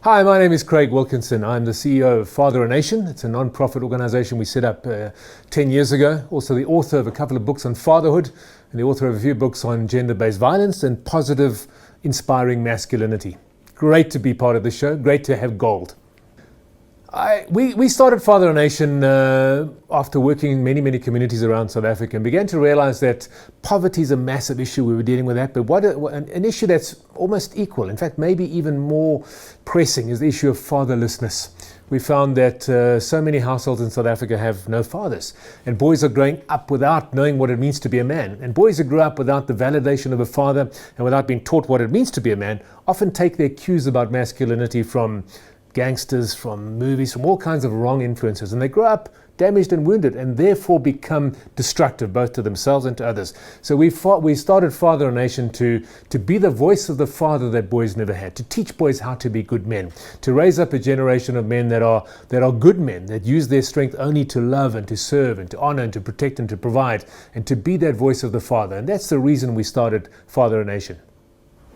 Hi, my name is Craig Wilkinson. I'm the CEO of Father a Nation. It's a non-profit organization we set up 10 years ago. Also the author of a couple of books on fatherhood and the author of a few books on gender-based violence and positive, inspiring masculinity. Great to be part of the show. Great to have gold. We started Father a Nation after working in many communities around South Africa and began to realize that poverty is a massive issue. We were dealing with that, but an issue that's almost equal, in fact maybe even more pressing, is the issue of fatherlessness. We found that so many households in South Africa have no fathers, and boys are growing up without knowing what it means to be a man. And boys who grew up without the validation of a father and without being taught what it means to be a man often take their cues about masculinity from gangsters, from movies, from all kinds of wrong influences, and they grow up damaged and wounded and therefore become destructive both to themselves and to others. So we started Father a Nation to be the voice of the father that boys never had, to teach boys how to be good men, to raise up a generation of men that are good men, that use their strength only to love and to serve and to honor and to protect and to provide, and to be that voice of the father. And that's the reason we started Father a Nation.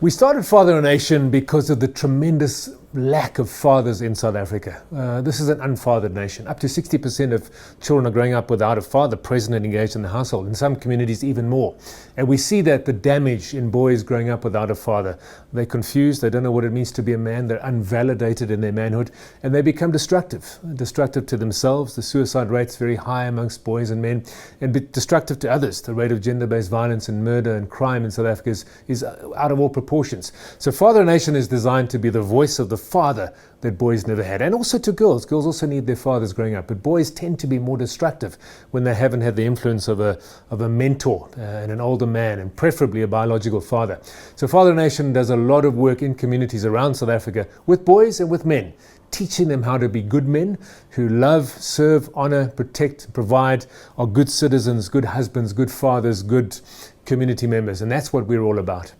We started Father a Nation because of the tremendous lack of fathers in South Africa. This is an unfathered nation. Up to 60% of children are growing up without a father present and engaged in the household. In some communities, even more. And we see that the damage in boys growing up without a father. They're confused, they don't know what it means to be a man, they're unvalidated in their manhood, and they become destructive to themselves. The suicide rate's very high amongst boys and men, and destructive to others. The rate of gender-based violence and murder and crime in South Africa is out of all proportions. So Father a Nation is designed to be the voice of the father that boys never had, and also to girls. Girls also need their fathers growing up, but boys tend to be more destructive when they haven't had the influence of a mentor and an older man, and preferably a biological father. So Father a Nation does a lot of work in communities around South Africa with boys and with men, teaching them how to be good men who love, serve, honor, protect, provide, are good citizens, good husbands, good fathers, good community members, and that's what we're all about.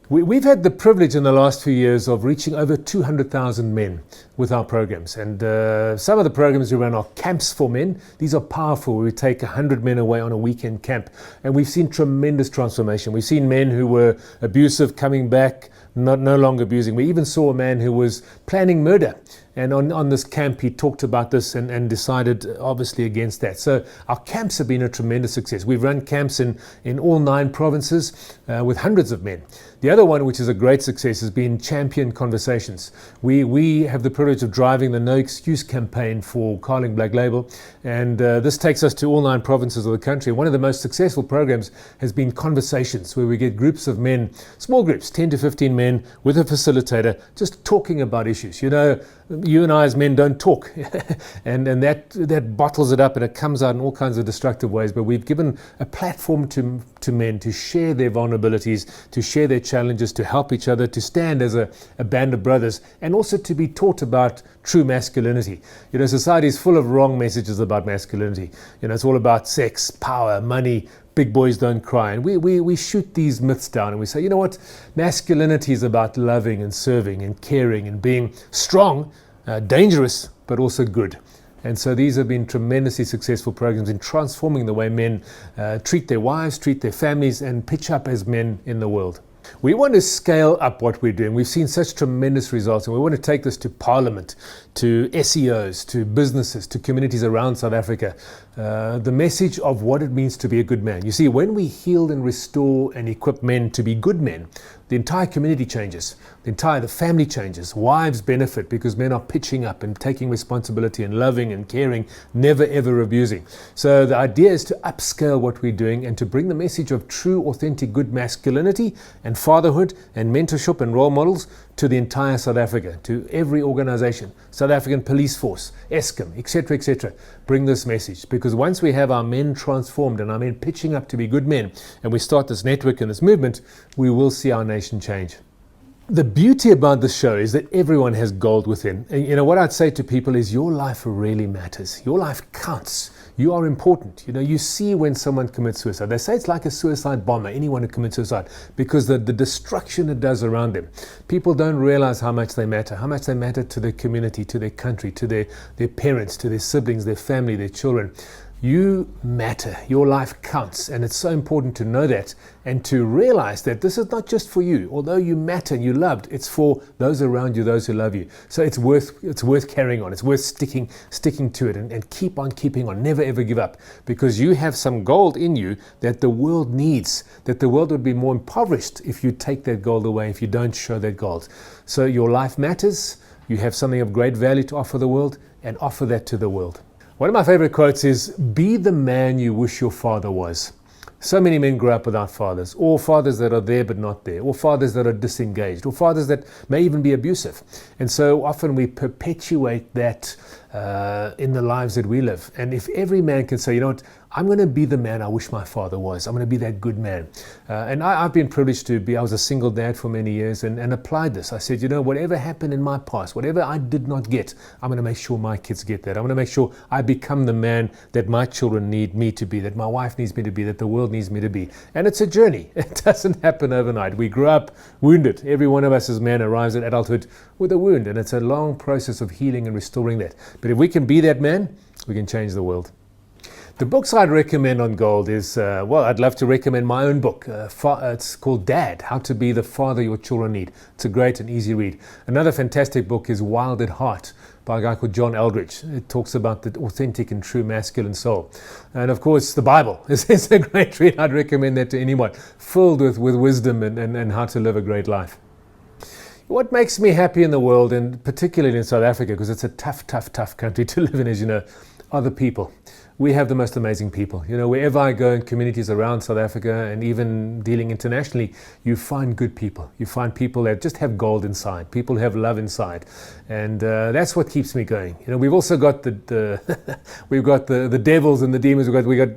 We've had the privilege in the last few years of reaching over 200,000 men with our programs, and some of the programs we run are camps for men. These are powerful. We take 100 men away on a weekend camp, and we've seen tremendous transformation. We've seen men who were abusive coming back, no longer abusing. We even saw a man who was planning murder, and on this camp he talked about this and decided obviously against that. So our camps have been a tremendous success. We've run camps in all 9 provinces with hundreds of men. The other one, which is a great success, has been Champion Conversations. We have the privilege of driving the No Excuse campaign for Carling Black Label, and this takes us to all 9 provinces of the country. One of the most successful programs has been Conversations, where we get groups of men, small groups, 10 to 15 men with a facilitator, just talking about issues. You know, you and I as men don't talk, and that bottles it up and it comes out in all kinds of destructive ways. But we've given a platform to men to share their vulnerabilities, to share their challenges, to help each other, to stand as a band of brothers, and also to be taught about true masculinity. You know, society is full of wrong messages about masculinity. You know, it's all about sex, power, money. Big boys don't cry. And we shoot these myths down and we say, you know what, masculinity is about loving and serving and caring and being strong, dangerous, but also good. And so these have been tremendously successful programs in transforming the way men treat their wives, treat their families, and pitch up as men in the world. We want to scale up what we're doing. We've seen such tremendous results, and we want to take this to Parliament, to SEOs, to businesses, to communities around South Africa. The message of what it means to be a good man. You see, when we heal and restore and equip men to be good men, the entire community changes. The family changes. Wives benefit because men are pitching up and taking responsibility and loving and caring, never ever abusing. So the idea is to upscale what we're doing and to bring the message of true, authentic, good masculinity and fatherhood and mentorship and role models to the entire South Africa, to every organization, South African Police Force, Eskom, etc., etc. Bring this message, because once we have our men transformed and our men pitching up to be good men, and we start this network and this movement, we will see our nation change. The beauty about the show is that everyone has gold within. And you know, what I'd say to people is your life really matters. Your life counts. You are important. You know, you see when someone commits suicide. They say it's like a suicide bomber, anyone who commits suicide, because the destruction it does around them. People don't realize how much they matter to their community, to their country, to their parents, to their siblings, their family, their children. You matter. Your life counts. And it's so important to know that and to realize that this is not just for you. Although you matter and you're loved, it's for those around you, those who love you. So it's worth carrying on. It's worth sticking to it and keep on keeping on. Never ever give up, because you have some gold in you that the world needs, that the world would be more impoverished if you take that gold away, if you don't show that gold. So your life matters. You have something of great value to offer the world, and offer that to the world. One of my favorite quotes is, "Be the man you wish your father was." So many men grow up without fathers, or fathers that are there but not there, or fathers that are disengaged, or fathers that may even be abusive. And so often we perpetuate that in the lives that we live. And if every man can say, you know what, I'm going to be the man I wish my father was. I'm going to be that good man. And I've been privileged to be, I was a single dad for many years and applied this. I said, you know, whatever happened in my past, whatever I did not get, I'm going to make sure my kids get that. I'm going to make sure I become the man that my children need me to be, that my wife needs me to be, that the world needs me to be. And it's a journey. It doesn't happen overnight. We grow up wounded. Every one of us as men arrives at adulthood with a wound. And it's a long process of healing and restoring that. But if we can be that man, we can change the world. The books I'd recommend on gold is, I'd love to recommend my own book. It's called Dad, How to Be the Father Your Children Need. It's a great and easy read. Another fantastic book is Wild at Heart by a guy called John Eldridge. It talks about the authentic and true masculine soul. And of course, the Bible is a great read. I'd recommend that to anyone, filled with wisdom and how to live a great life. What makes me happy in the world, and particularly in South Africa, because it's a tough country to live in, as you know, are the people. We have the most amazing people. You know, wherever I go in communities around South Africa and even dealing internationally, you find good people. You find people that just have gold inside, people who have love inside. And that's what keeps me going. You know, we've also got we've got the devils and the demons. We got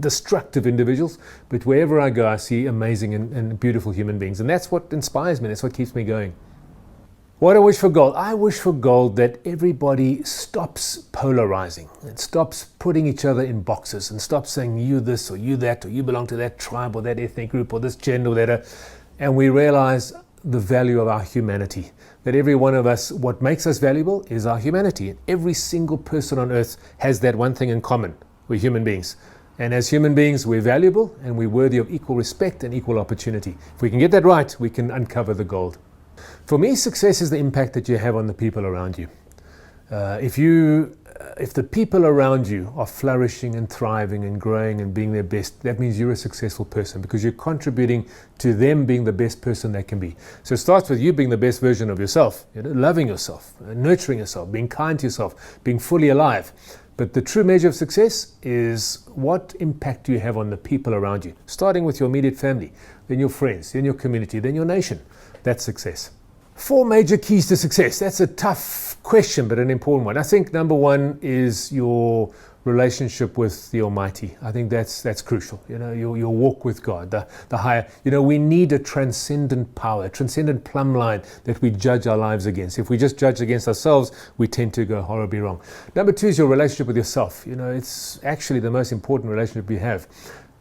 destructive individuals, but wherever I go, I see amazing and beautiful human beings. And that's what inspires me. That's what keeps me going. What do I wish for gold? I wish for gold that everybody stops polarizing and stops putting each other in boxes and stops saying you this or you that, or you belong to that tribe or that ethnic group or this gender or that. And we realize the value of our humanity. That every one of us, what makes us valuable is our humanity. And every single person on earth has that one thing in common. We're human beings. And as human beings, we're valuable and we're worthy of equal respect and equal opportunity. If we can get that right, we can uncover the gold. For me, success is the impact that you have on the people around you. If the people around you are flourishing and thriving and growing and being their best, that means you're a successful person, because you're contributing to them being the best person they can be. So it starts with you being the best version of yourself, you know, loving yourself, nurturing yourself, being kind to yourself, being fully alive. But the true measure of success is what impact do you have on the people around you, starting with your immediate family, then your friends, then your community, then your nation. That's success. 4 major keys to success. That's a tough question, but an important one. I think number 1 is your relationship with the Almighty. I think that's crucial. You know, your walk with God, the higher. You know, we need a transcendent power, a transcendent plumb line that we judge our lives against. If we just judge against ourselves, we tend to go horribly wrong. Number 2 is your relationship with yourself. You know, it's actually the most important relationship you have.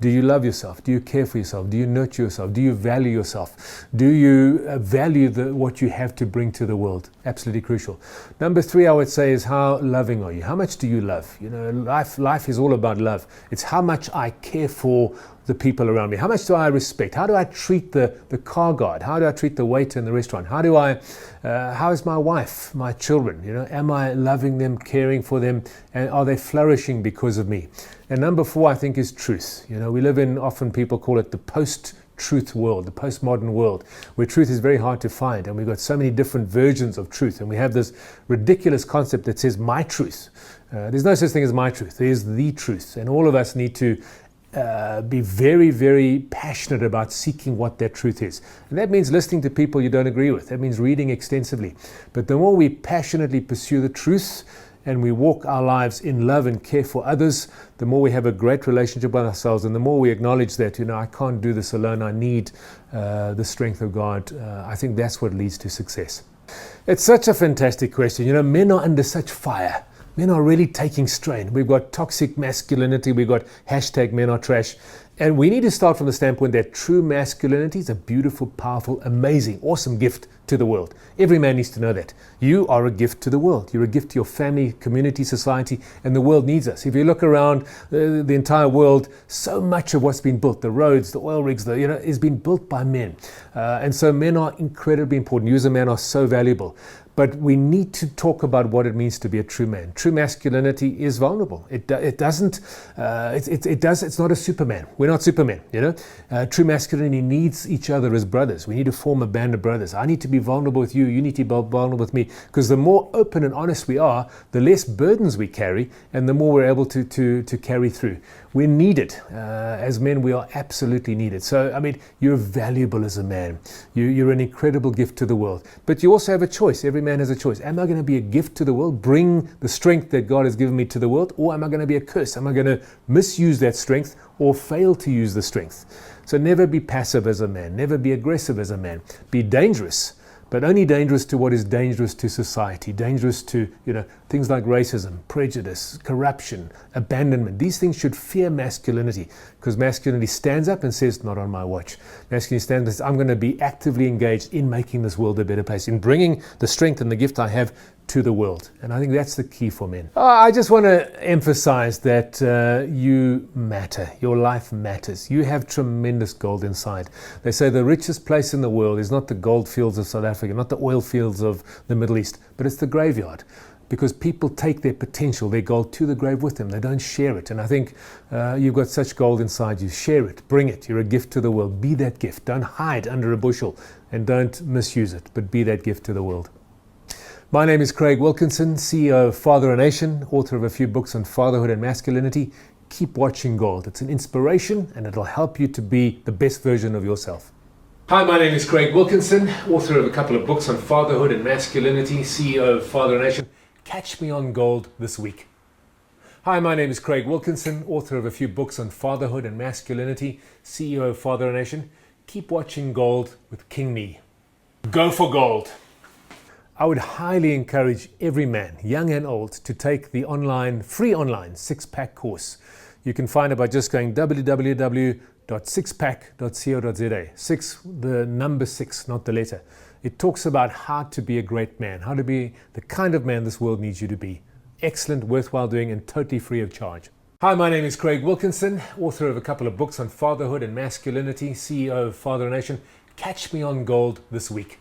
Do you love yourself? Do you care for yourself? Do you nurture yourself? Do you value yourself? Do you value what you have to bring to the world? Absolutely crucial. Number 3, I would say, is how loving are you? How much do you love? You know, life is all about love. It's how much I care for the people around me. How much do I respect? How do I treat the car guard? How do I treat the waiter in the restaurant? How is my wife, my children? You know, am I loving them, caring for them, and are they flourishing because of me? And number 4, I think, is truth. You know, we live in, often people call it the post-truth world, the postmodern world, where truth is very hard to find, and we've got so many different versions of truth, and we have this ridiculous concept that says my truth. There's no such thing as my truth. There's the truth, and all of us need to be very, very passionate about seeking what that truth is. And that means listening to people you don't agree with. That means reading extensively. But the more we passionately pursue the truth and we walk our lives in love and care for others, the more we have a great relationship with ourselves, and the more we acknowledge that, you know, I can't do this alone. I need the strength of God. I think that's what leads to success. It's such a fantastic question. You know, men are under such fire men are really taking strain. We've got toxic masculinity, we've got hashtag men are trash. And we need to start from the standpoint that true masculinity is a beautiful, powerful, amazing, awesome gift to the world. Every man needs to know that. You are a gift to the world. You're a gift to your family, community, society, and the world needs us. If you look around the entire world, so much of what's been built, the roads, the oil rigs, is been built by men. And so men are incredibly important. You as a man are so valuable. But we need to talk about what it means to be a true man. True masculinity is vulnerable. It's not a Superman. We're not Supermen, True masculinity needs each other as brothers. We need to form a band of brothers. I need to be vulnerable with you. You need to be vulnerable with me. Because the more open and honest we are, the less burdens we carry, and the more we're able to carry through. We're needed. As men, we are absolutely needed. So, you're valuable as a man. You're an incredible gift to the world. But you also have a choice. Every man has a choice. Am I going to be a gift to the world, bring the strength that God has given me to the world, or am I going to be a curse? Am I going to misuse that strength or fail to use the strength? So never be passive as a man. Never be aggressive as a man. Be dangerous, but only dangerous to what is dangerous to society, dangerous to things like racism, prejudice, corruption, abandonment. These things should fear masculinity, because masculinity stands up and says, not on my watch. Masculinity stands up and says, I'm going to be actively engaged in making this world a better place, in bringing the strength and the gift I have to the world. And I think that's the key for men. I just want to emphasize that you matter. Your life matters. You have tremendous gold inside. They say the richest place in the world is not the gold fields of South Africa, not the oil fields of the Middle East, but it's the graveyard. Because people take their potential, their gold, to the grave with them. They don't share it. And I think you've got such gold inside you. Share it. Bring it. You're a gift to the world. Be that gift. Don't hide under a bushel and don't misuse it, but be that gift to the world. My name is Craig Wilkinson, CEO of Father a Nation, author of a few books on fatherhood and masculinity. Keep watching gold. It's an inspiration and it'll help you to be the best version of yourself. Hi, my name is Craig Wilkinson, author of a couple of books on fatherhood and masculinity, CEO of Father a Nation. Catch me on gold this week. Hi, my name is Craig Wilkinson, author of a few books on fatherhood and masculinity, CEO of Father a Nation. Keep watching gold with King Me. Go for gold. I would highly encourage every man, young and old, to take the free online 6-pack course. You can find it by just going www.sixpack.co.za. 6, the number 6, not the letter. It talks about how to be a great man, how to be the kind of man this world needs you to be. Excellent, worthwhile doing, and totally free of charge. Hi, my name is Craig Wilkinson, author of a couple of books on fatherhood and masculinity, CEO of Father a Nation. Catch me on gold this week.